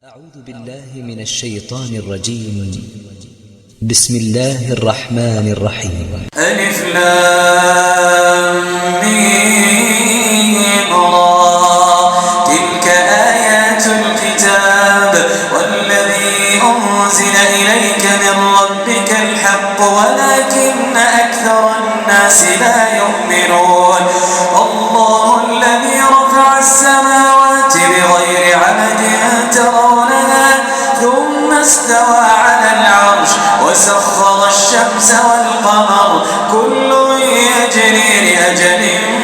أعوذ بالله من الشيطان الرجيم. بسم الله الرحمن الرحيم. ألف لام ميم را تلك آيات الكتاب والذي أنزل إليك من ربك الحق ولكن أكثر الناس لا يؤمنون. الله الذي رفع السماوات بغير عمد ترونها ثم استوى على العرش وسخر الشمس والقمر كل يجري لأجل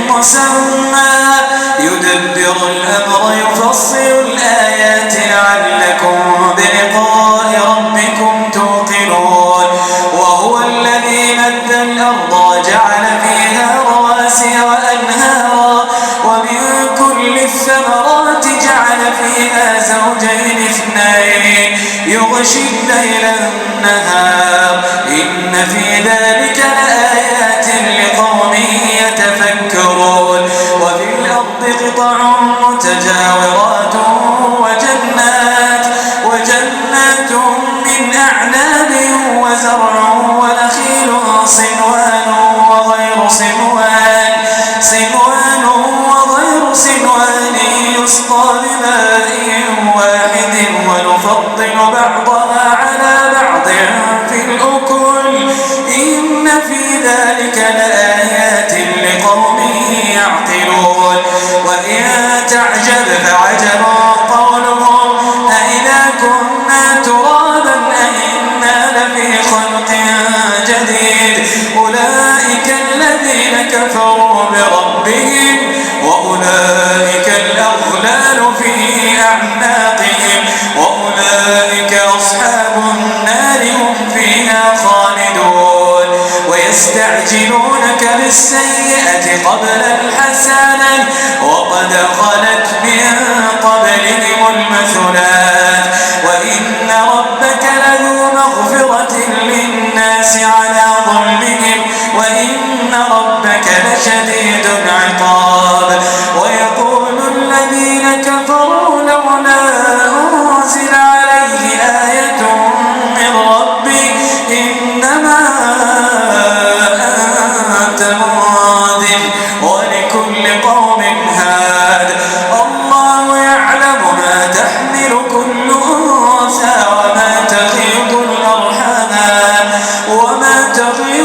مسمى يدبر الأمر يفصل الآيات لعلكم بلقاء ربكم توقنون. وهو الذي مد الأرض وجعل فيها رواسي وأنهارا ومن كل الثمرات جعل فيها زوجين اثنين يغشي الليل النهار إن في ذلك لآيات لقوم يتفكرون. وفي الأرض قطع متجاورات وجنات من أعناب وزرع ونخيل صنوان وغير صنوان يسقى بماء واحد ونفضل بعضها على بعض في الأكل إن في ذلك لآيات لقوم يعقلون. وإن تعجب فعجب قولهم أإذا كنا ترابا أإنا لفي خلق جديد أولئك الذين كفروا بربهم وأولئك الأغلال في أعناقهم وأولئك أصحاب النار هم فيها خالدون. ويستعجلونك بالسيئة قبل الحسنة وقد خلت من قبلهم المثلات وإن ربك لذو مغفرة للناس على ظلمهم وإن ربك لشديد العقاب. ويقول الذين كفروا لولا أنزل عليه آية من ربه إنما أنت منذر ولكل قوم هاد الله يعلم ما تحمل كل أنثى وما تغيض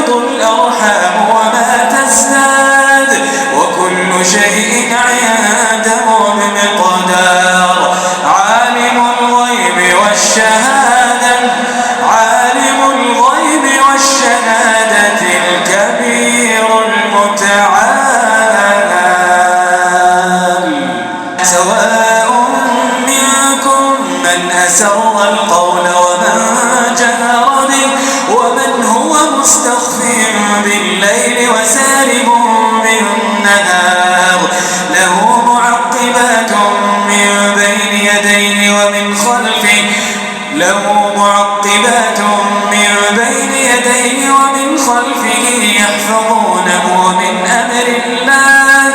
الأرحام وما تزداد وكل شيء عنده بمقدار. عالم الغيب والشهادة الكبير المتعال. سواء منكم من أسر القول ومن جهر به ومن هو مستخف بالليل وسارب بالنهار له معقبات من بين يديه ومن خلفه يحفظونه من أمر الله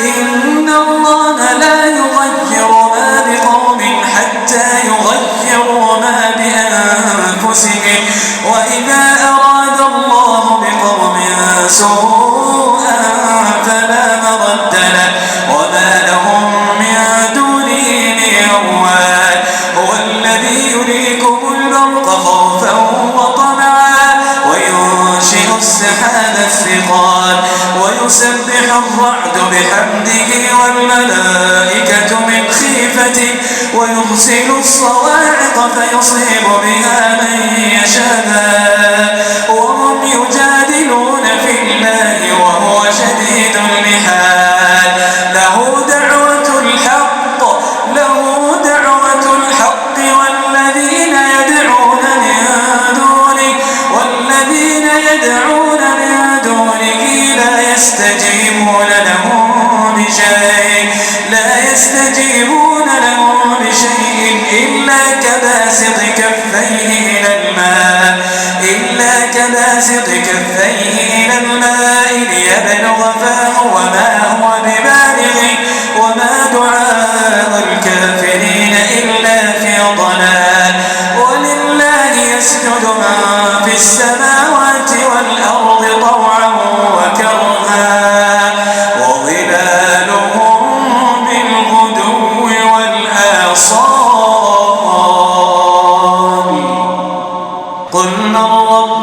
إن الله لا يغير ما بقوم حتى يغيروا ما بأنفسهم وإذا أراد الله بقوم سوءا فلا مرد له وما لهم من دونه من وال. هو الذي يريكم البرق خوفا وطمعا وينشئ السحاب الثقال ويسبح الرعد بحمده والملائكة من خيفته ويرسل الصواعق فيصيب بها من يشاء وهم يجادلون في الله وهو شديد المحال. له دعوة الحق والذين يدعون من دونه لا يستجيبون لهم بشيء إلا كباسط كفيه إلى الماء ليبلغ فاه وما هو ببالغه وما دعاء الكافرين إلا في ضلال.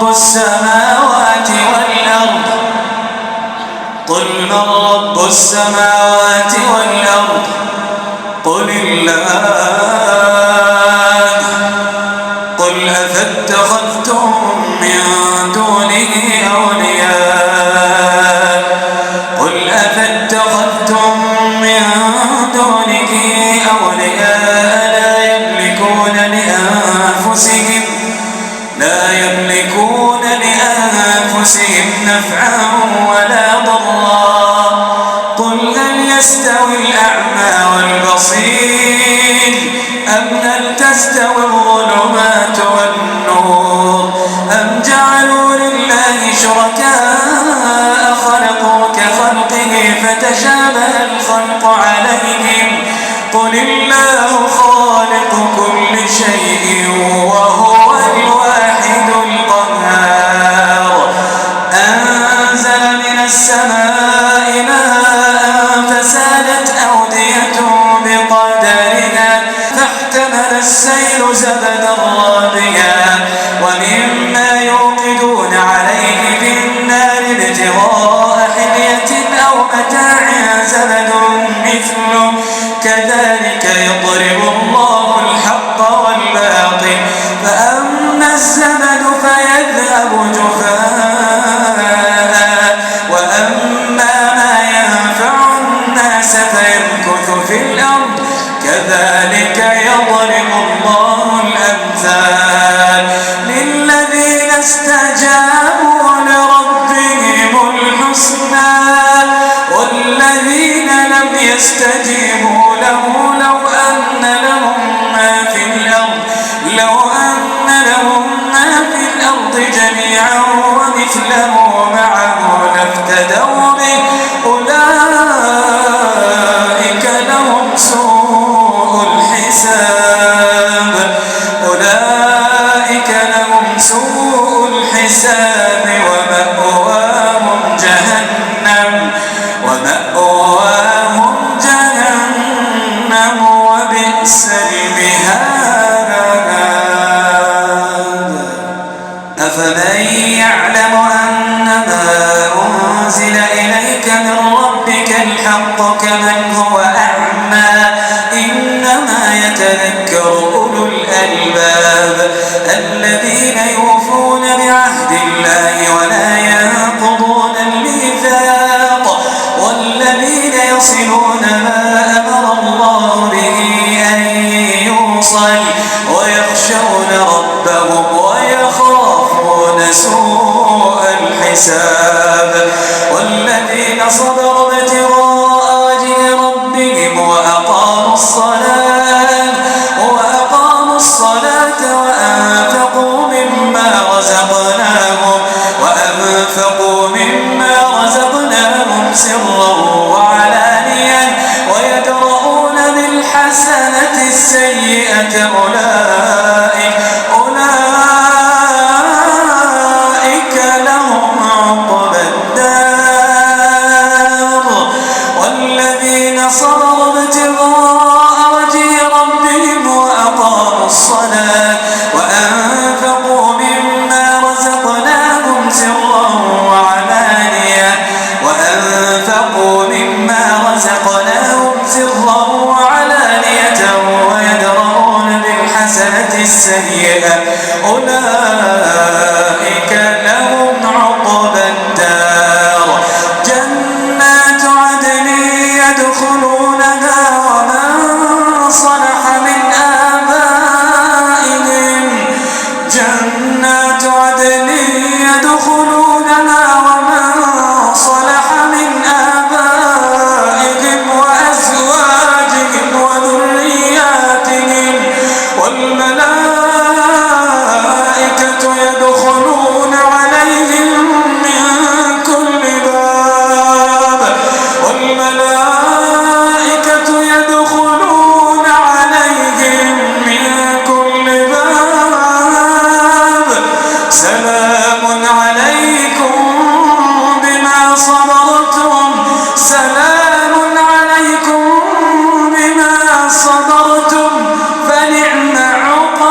السماوات والأرض قل من رب السماوات والأرض قل الله قل أفاتخذتم من دونه أولياء قل أفاتخذتم من دونه أولياء لا يملكون لأنفسهم نفعا ولا ضرا قل هل يستوي الأعمى والبصير أم هل تستوي الظلمات والنور أم جعلوا لله شركاء خلقوا كخلقه فتشابه الخلق عليهم قل الله خالق كل شيء وهو الواحد القهار أنزل من السماء ماء فسالت أودية بقدرها فاحتمل السيل زبدا رابيا ومما يوقدون عليه في النار ابتغاء حلية أو متاع زبد مثله كذلك يضرب الله الحق والباطل فأما الزبد فيذهب جفاء وأما ما ينفع الناس فيمكث في الأرض كذلك يضرب الله الأمثال للذين استجابوا لربهم الحسنى والذين لم يستجيبوا له لو أن لهم ما في الأرض جميعا ومثله معه لافتدوا به أولئك لهم سوء الحساب ومأواهم جهنم وبئس المهاد أفمن يعلم أنما أنزل إليك من ربك الحق كمن هو أعمى إنما يتذكر أولو الألباب الذين يوفون بعهد الله ولا ينقضون الميثاق والذين يصلون ما أمر الله به أن يوصل ويخشون ربهم ويخافون سوء الحساب والذين صبروا ابتغاء وجه ربهم وأقاموا الصلاة وأنفقوا مما رزقناهم سرا وعلانية ويدرؤون بالحسنة السيئة أولئك لهم عقبى الدار والذين صبروا ابتغاء وجه ربهم وأقاموا الصلاة وأنفقوا مما رزقناهم سرا وعلانية ويدرؤون بالحسنة السيئة أولئك لهم عقبى الدار جنات عدن يدخلونها ومن صلح من آبائهم وأزواجهم وذرياتهم والملائكة يدخلون عليهم من كل باب سلام عليكم بما صبرتم فنعم عقبى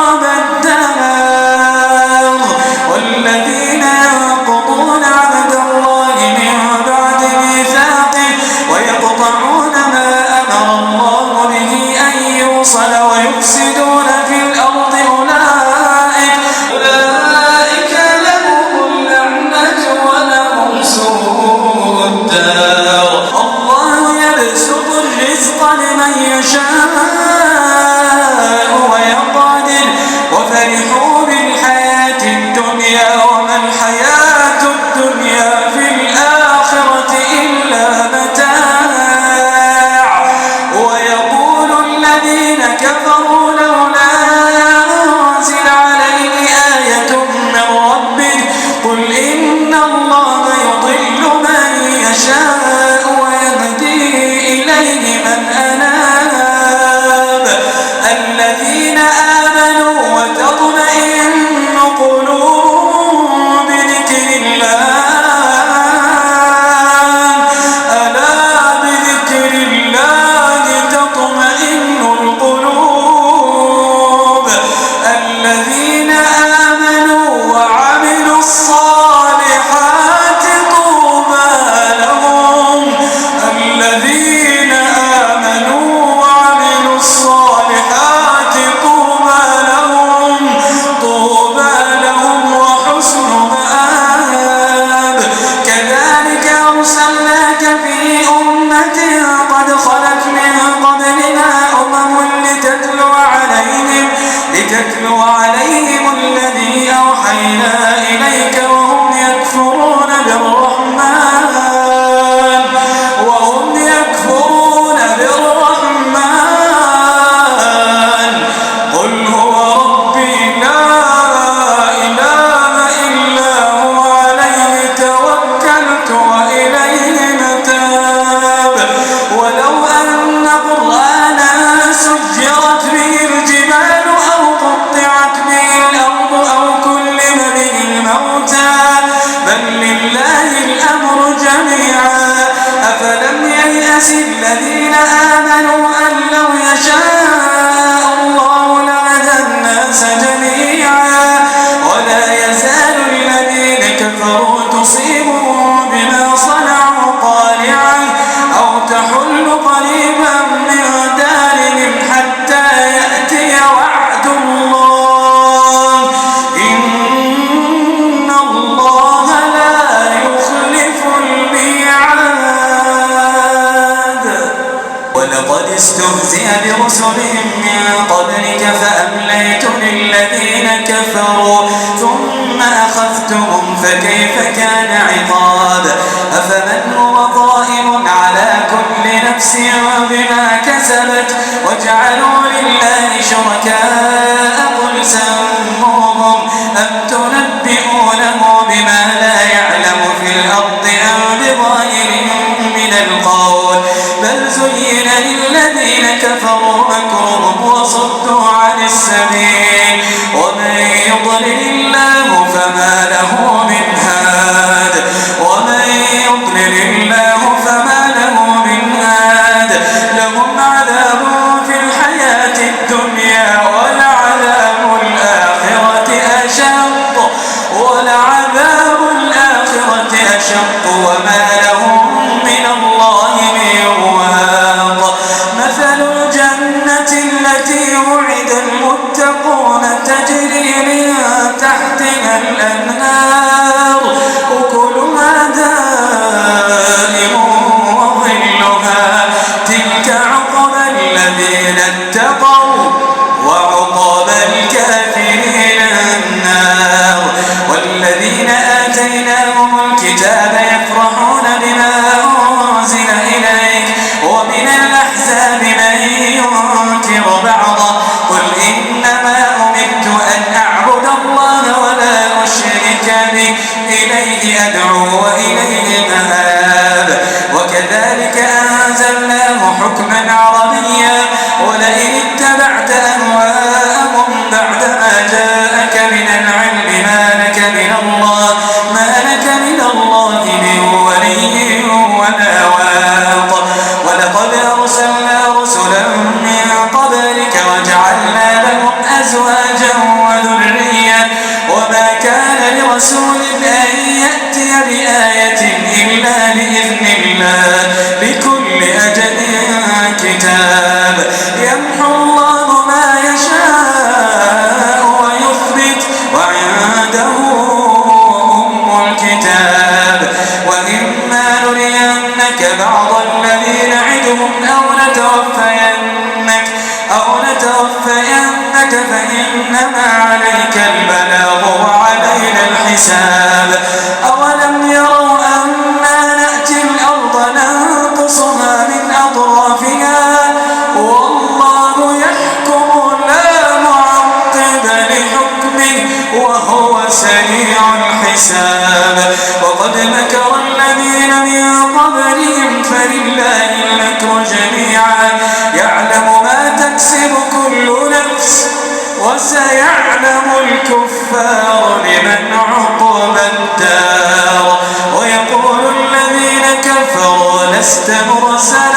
الذين آمنوا وتطمئن قلوبهم بذكر الله ألا بذكر الله تطمئن القلوب الذين آمنوا وعملوا الصالحات طوبى لهم الذين آمنوا وعملوا الصالحات طوبى لهم وحسن مآب كذلك أرسلناك في أمة قد خلت من قبلها أمم لتتلو عليهم الذي أوحينا إليك وهم يكفرون بالرحمن قل هو ربي لا إله إلا هو عليه توكلت وإليه متاب ولو أن قرآنا سجرت به الجبال أو قطعت به الأرض أو كلم به الموتى بل لله الأمر جميعا أفلم ييأس الذين آمنوا أن لو يشاء الله لهدى الناس جميعا ولا يزال الذين كفروا تصيبهم بما صنعوا قارعة أو تحل قريبا من دارهم حتى يأتي وعد الله إن الله لا يخلف الميعاد ولقد استهزئ برسلهم من قبلك فأمليت للذين كفروا ثم أخذتهم فكيف كان عقاب أفمن هو قائم على كل نفس بما كسبت وجعلوا لله شركاء قل سموهم أم تنبئونه بما لا يعلم في الأرض أم بظاهر من القول بل زين للذين كفروا مكرهم وصدوا عن السبيل ومن يضلل الله فما له من هاد لهم عذاب في الحياة الدنيا ولعذاب الآخرة أشق وما لهم من الله من واق مثل الجنة التي وعد المتقون تجري من تحتها الأنهار أكلها دائم وظلها تلك عقبى الذين اتقوا وعقبى الكافرين النار والذين آتيناهم الكتاب يفرحون بما أنزل إليك ومن الأحزاب من ينكر بعضه قل إنما أمرت أن أعبد الله ولا أشرك به إليه أدعو وإليه مآب وكذلك أنزلناه حكما عربيا ولئن اتبعت أهواءهم بعدما جاءك من العلم ما لك من الله من ولي ولا واق ولقد أرسلنا رسلا من قبلك وجعلنا لهم أزواجا وذرية وما كان لرسول أن يأتي بآية إلا بإذن الله لكل أجل كتاب يمحو الله ما يشاء ويثبت وعنده الكتاب وإما نرينك بعض الذي نعدهم أو نتوفينك فإنما عليك البلاغ وعلينا الحساب أولم يروا أنا نأتي الأرض ننقصها من أطرافها والله يحكم لا معقب لحكمه وهو سريع الحساب وقد مكر الذين من قبلهم فلله المكر جميعا يعلم ما تكسب كل نفس يستمر سائلا